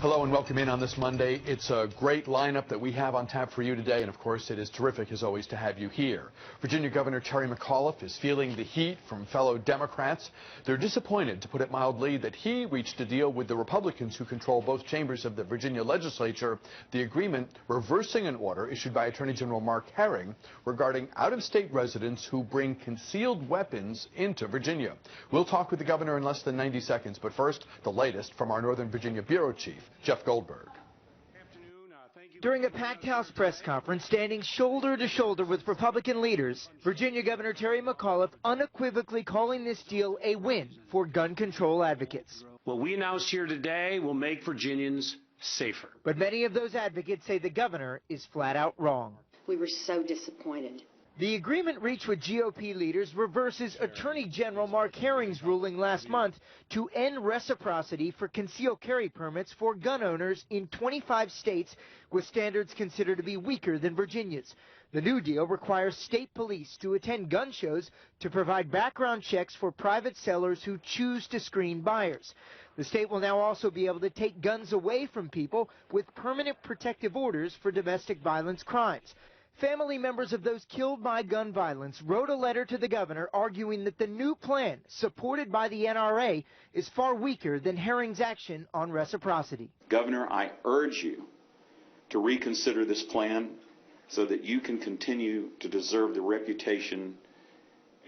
Hello and welcome in on this Monday. It's a great lineup that we have on tap for you today, and of course it is terrific as always to have you here. Virginia Governor Terry McAuliffe is feeling the heat from fellow Democrats. They're disappointed, to put it mildly, that he reached a deal with the Republicans who control both chambers of the Virginia legislature, the agreement reversing an order issued by Attorney General Mark Herring regarding out-of-state residents who bring concealed weapons into Virginia. We'll talk with the governor in less than 90 seconds, but first, the latest from our Northern Virginia Bureau Chief, Jeff Goldberg. During a packed House press conference, standing shoulder to shoulder with Republican leaders, Virginia Governor Terry McAuliffe unequivocally calling this deal a win for gun control advocates. What we announced here today will make Virginians safer. But many of those advocates say the governor is flat out wrong. We were so disappointed. The agreement reached with GOP leaders reverses Attorney General Mark Herring's ruling last month to end reciprocity for concealed carry permits for gun owners in 25 states with standards considered to be weaker than Virginia's. The new deal requires state police to attend gun shows to provide background checks for private sellers who choose to screen buyers. The state will now also be able to take guns away from people with permanent protective orders for domestic violence crimes. Family members of those killed by gun violence wrote a letter to the governor arguing that the new plan, supported by the NRA, is far weaker than Herring's action on reciprocity. Governor, I urge you to reconsider this plan so that you can continue to deserve the reputation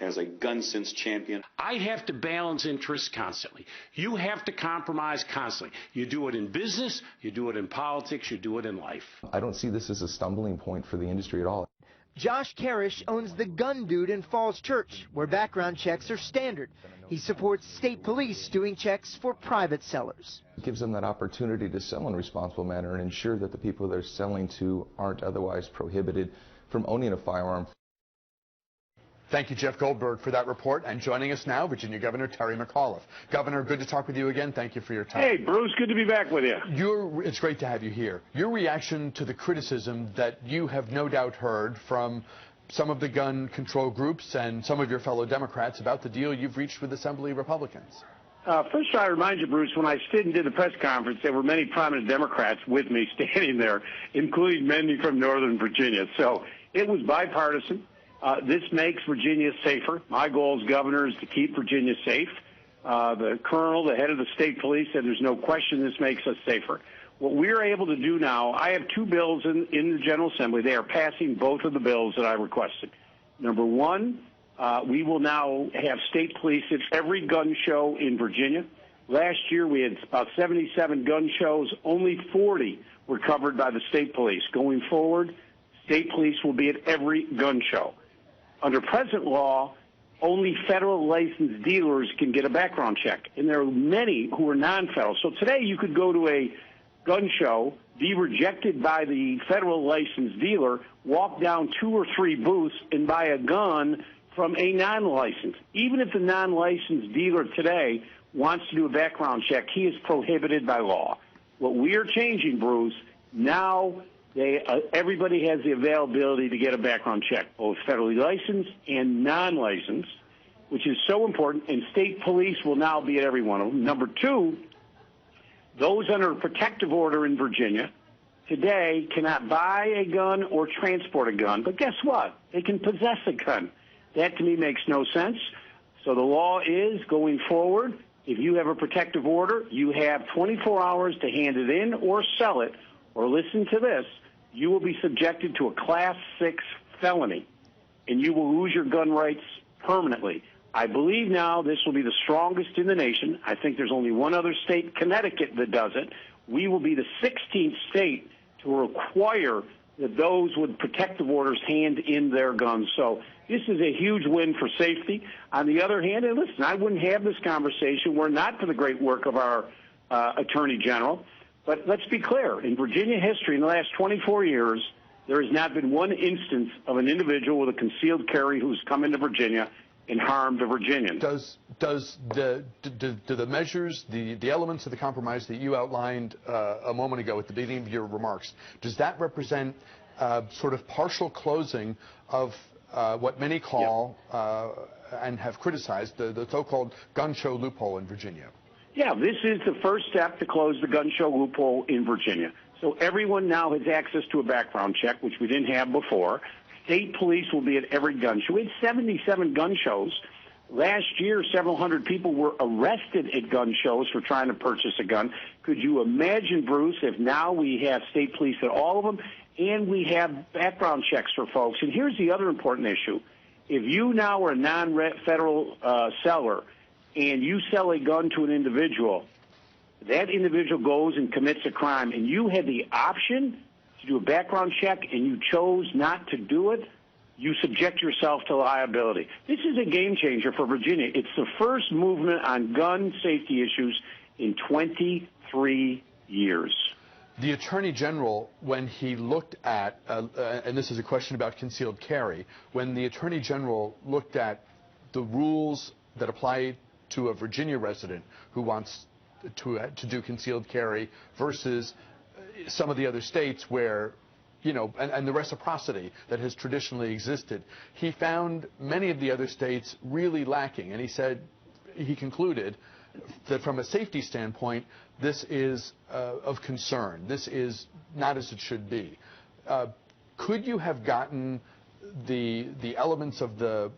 as a gun sense champion. I have to balance interests constantly. You have to compromise constantly. You do it in business, you do it in politics, you do it in life. I don't see this as a stumbling point for the industry at all. Josh Karish owns the Gun Dude in Falls Church, where background checks are standard. He supports state police doing checks for private sellers. It gives them that opportunity to sell in a responsible manner and ensure that the people they're selling to aren't otherwise prohibited from owning a firearm. Thank you, Jeff Goldberg, for that report. And joining us now, Virginia Governor Terry McAuliffe. Governor, good to talk with you again. Thank you for your time. Hey, Bruce, good to be back with you. It's great to have you here. Your reaction to the criticism that you have no doubt heard from some of the gun control groups and some of your fellow Democrats about the deal you've reached with Assembly Republicans. First, I remind you, Bruce, when I stood and did the press conference, there were many prominent Democrats with me standing there, including many from Northern Virginia. So it was bipartisan. This makes Virginia safer. My goal as governor is to keep Virginia safe. The colonel, the head of the state police, said there's no question this makes us safer. What we're able to do now, I have two bills in the General Assembly. They are passing both of the bills that I requested. Number one, we will now have state police at every gun show in Virginia. Last year we had about 77 gun shows. Only 40 were covered by the state police. Going forward, state police will be at every gun show. Under present law, only federal licensed dealers can get a background check, and there are many who are non-federal. So today you could go to a gun show, be rejected by the federal licensed dealer, walk down 2 or 3 booths and buy a gun from a non-licensed. Even if the non-licensed dealer today wants to do a background check, he is prohibited by law. What we are changing, Bruce, now everybody has the availability to get a background check, both federally licensed and non-licensed, which is so important, and state police will now be at every one of them. Number two, those under a protective order in Virginia today cannot buy a gun or transport a gun, but guess what? They can possess a gun. That, to me, makes no sense. So the law is, going forward, if you have a protective order, you have 24 hours to hand it in or sell it, or listen to this, you will be subjected to a Class 6 felony, and you will lose your gun rights permanently. I believe now this will be the strongest in the nation. I think there's only one other state, Connecticut, that does it. We will be the 16th state to require that those with protective orders hand in their guns. So this is a huge win for safety. On the other hand, and listen, I wouldn't have this conversation were not for the great work of our Attorney General. But let's be clear, in Virginia history in the last 24 years, there has not been one instance of an individual with a concealed carry who's come into Virginia and harmed a Virginian. Do the measures, the elements of the compromise that you outlined a moment ago at the beginning of your remarks, does that represent sort of partial closing of what many call and have criticized the so-called gun show loophole in Virginia? Yeah, this is the first step to close the gun show loophole in Virginia. So everyone now has access to a background check, which we didn't have before. State police will be at every gun show. We had 77 gun shows. Last year, several hundred people were arrested at gun shows for trying to purchase a gun. Could you imagine, Bruce, if now we have state police at all of them and we have background checks for folks? And here's the other important issue. If you now are a non-federal seller and you sell a gun to an individual, that individual goes and commits a crime, and you had the option to do a background check and you chose not to do it, you subject yourself to liability. This is a game changer for Virginia. It's the first movement on gun safety issues in 23 years. The Attorney General, when he looked at, and this is a question about concealed carry, when the Attorney General looked at the rules that apply to a Virginia resident who wants to do concealed carry versus some of the other states where, you know, and the reciprocity that has traditionally existed, he found many of the other states really lacking. And he said, he concluded that from a safety standpoint, this is of concern. This is not as it should be. Could you have gotten the elements of the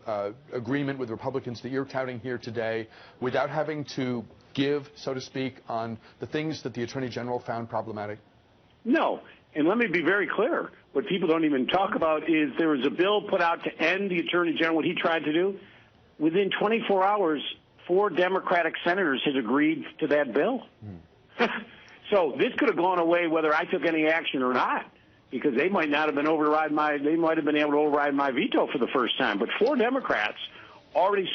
agreement with Republicans that you're touting here today without having to give, so to speak, on the things that the Attorney General found problematic? No. And let me be very clear. What people don't even talk about is there was a bill put out to end the Attorney General, what he tried to do. Within 24 hours, 4 Democratic senators had agreed to that bill. So this could have gone away whether I took any action or not, because they might not have been able to override my veto for the first time. But 4 Democrats already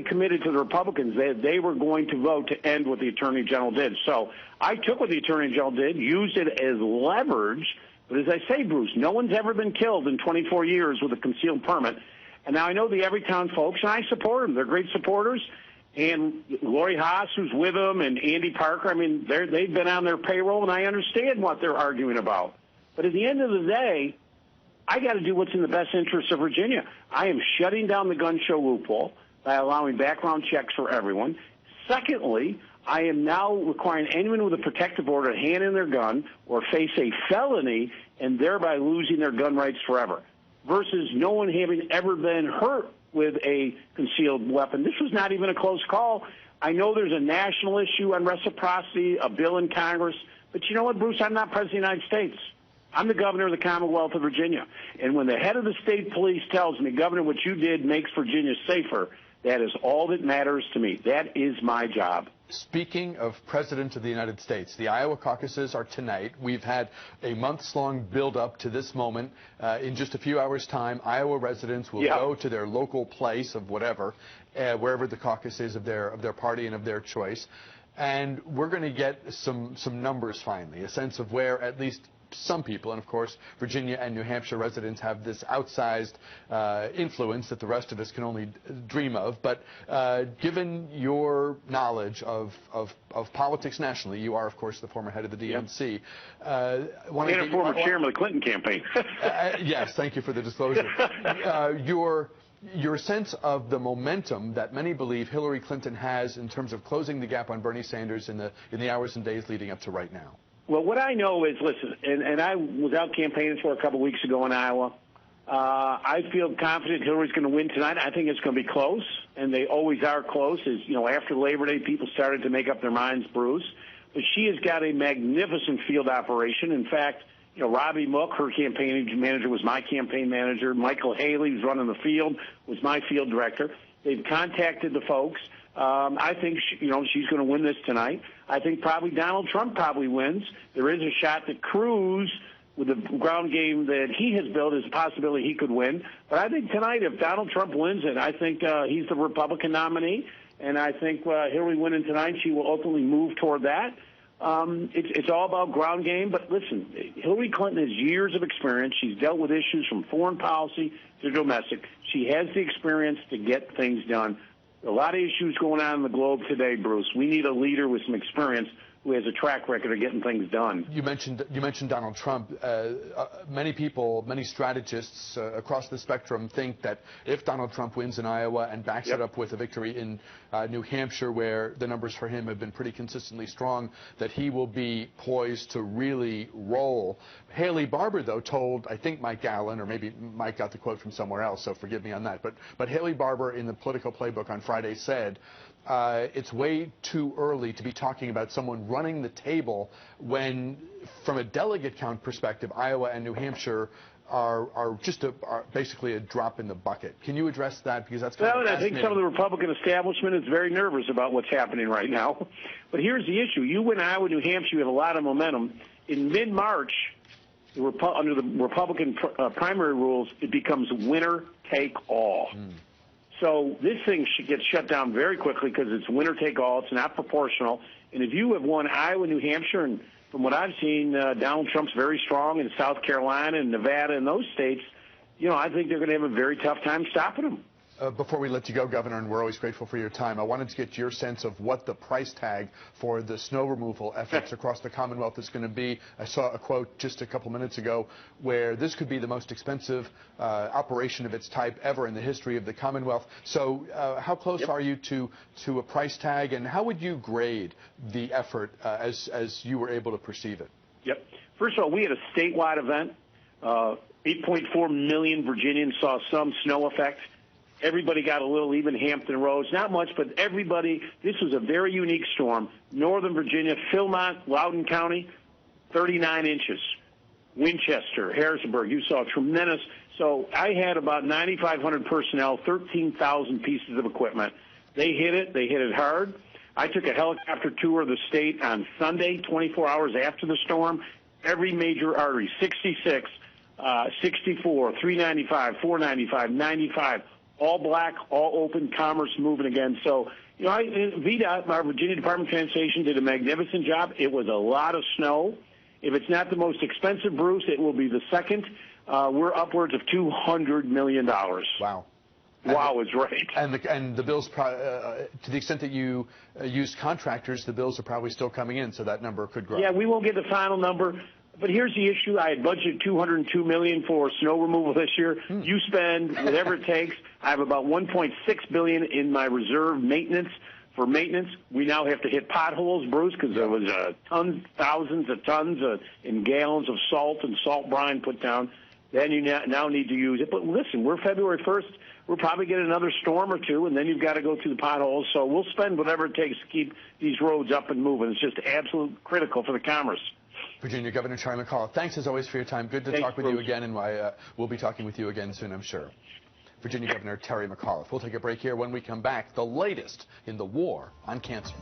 committed to the Republicans that they were going to vote to end what the Attorney General did. So I took what the Attorney General did, used it as leverage. But as I say, Bruce, no one's ever been killed in 24 years with a concealed permit. And now I know the Everytown folks, and I support them. They're great supporters. And Lori Haas, who's with them, and Andy Parker, I mean, they've been on their payroll, and I understand what they're arguing about. But at the end of the day, I got to do what's in the best interest of Virginia. I am shutting down the gun show loophole by allowing background checks for everyone. Secondly, I am now requiring anyone with a protective order to hand in their gun or face a felony and thereby losing their gun rights forever, versus no one having ever been hurt with a concealed weapon. This was not even a close call. I know there's a national issue on reciprocity, a bill in Congress, but you know what, Bruce? I'm not President of the United States. I'm the governor of the Commonwealth of Virginia. And when the head of the state police tells me, Governor, what you did makes Virginia safer, that is all that matters to me. That is my job. Speaking of President of the United States, the Iowa caucuses are tonight. We've had a months-long build-up to this moment. In just a few hours' time, Iowa residents will go to their local place of whatever, wherever the caucus is of their party and of their choice. And we're going to get some numbers finally, a sense of where at least some people, and of course Virginia and New Hampshire residents have this outsized influence that the rest of us can only dream of. But given your knowledge of politics nationally, you are of course the former head of the DNC. And a former chairman of the Clinton campaign. Yes, thank you for the disclosure. Your sense of the momentum that many believe Hillary Clinton has in terms of closing the gap on Bernie Sanders in the hours and days leading up to right now. Well, what I know is, listen, and I was out campaigning for a couple weeks ago in Iowa. I feel confident Hillary's going to win tonight. I think it's going to be close, and they always are close. As you know, after Labor Day, people started to make up their minds, Bruce. But she has got a magnificent field operation. In fact, you know, Robbie Mook, her campaign manager, was my campaign manager. Michael Haley, who's running the field, was my field director. They've contacted the folks. I think she's going to win this tonight. I think probably Donald Trump probably wins. There is a shot that Cruz, with the ground game that he has built, is a possibility he could win. But I think tonight, if Donald Trump wins it, I think he's the Republican nominee. And I think Hillary winning tonight, she will ultimately move toward that. It's all about ground game. But listen, Hillary Clinton has years of experience. She's dealt with issues from foreign policy to domestic. She has the experience to get things done. A lot of issues going on in the globe today, Bruce. We need a leader with some experience who has a track record of getting things done. You mentioned Donald Trump. Many people, many strategists across the spectrum think that if Donald Trump wins in Iowa and backs it up with a victory in New Hampshire, where the numbers for him have been pretty consistently strong, that he will be poised to really roll. Haley Barbour, though, told, I think, Mike Allen, or maybe Mike got the quote from somewhere else, so forgive me on that, but Haley Barbour in the Political Playbook on Friday said, it's way too early to be talking about someone running the table when, from a delegate count perspective, Iowa and New Hampshire are basically a drop in the bucket. Can you address that? Because that's kind of fascinating. I think some of the Republican establishment is very nervous about what's happening right now. But here's the issue. You win Iowa, New Hampshire, you have a lot of momentum. In mid-March, under the Republican primary rules, it becomes winner take all. So this thing should get shut down very quickly because it's winner take all. It's not proportional. And if you have won Iowa, New Hampshire, and from what I've seen, Donald Trump's very strong in South Carolina and Nevada and those states, I think they're going to have a very tough time stopping him. Before we let you go, Governor, and we're always grateful for your time, I wanted to get your sense of what the price tag for the snow removal efforts across the Commonwealth is going to be. I saw a quote just a couple minutes ago where this could be the most expensive operation of its type ever in the history of the Commonwealth. So how close are you to a price tag, and how would you grade the effort as you were able to perceive it? Yep. First of all, we had a statewide event. 8.4 million Virginians saw some snow effect. Everybody got a little, even Hampton Roads. Not much, but everybody. This was a very unique storm. Northern Virginia, Philmont, Loudoun County, 39 inches. Winchester, Harrisonburg, you saw tremendous. So I had about 9,500 personnel, 13,000 pieces of equipment. They hit it hard. I took a helicopter tour of the state on Sunday, 24 hours after the storm. Every major artery, 66, 64, 395, 495, 95, all black, all open, commerce moving again. So, VDOT, our Virginia Department of Transportation, did a magnificent job. It was a lot of snow. If it's not the most expensive, Bruce, it will be the second. We're upwards of $200 million. Wow. Wow is right. And the bills, to the extent that you used contractors, the bills are probably still coming in, so that number could grow. Yeah, we won't get the final number. But here's the issue. I had budgeted $202 million for snow removal this year. You spend whatever it takes. I have about $1.6 billion in my reserve maintenance. For maintenance, we now have to hit potholes, Bruce, because there was thousands of tons in gallons of salt and salt brine put down. Then you now need to use it. But listen, we're February 1st. We'll probably get another storm or two, and then you've got to go through the potholes. So we'll spend whatever it takes to keep these roads up and moving. It's just absolutely critical for the commerce. Virginia Governor Charlie McAuliffe, thanks as always for your time. Good to talk with you again, and we'll be talking with you again soon, I'm sure. Virginia Governor Terry McAuliffe. We'll take a break here. When we come back, the latest in the war on cancer.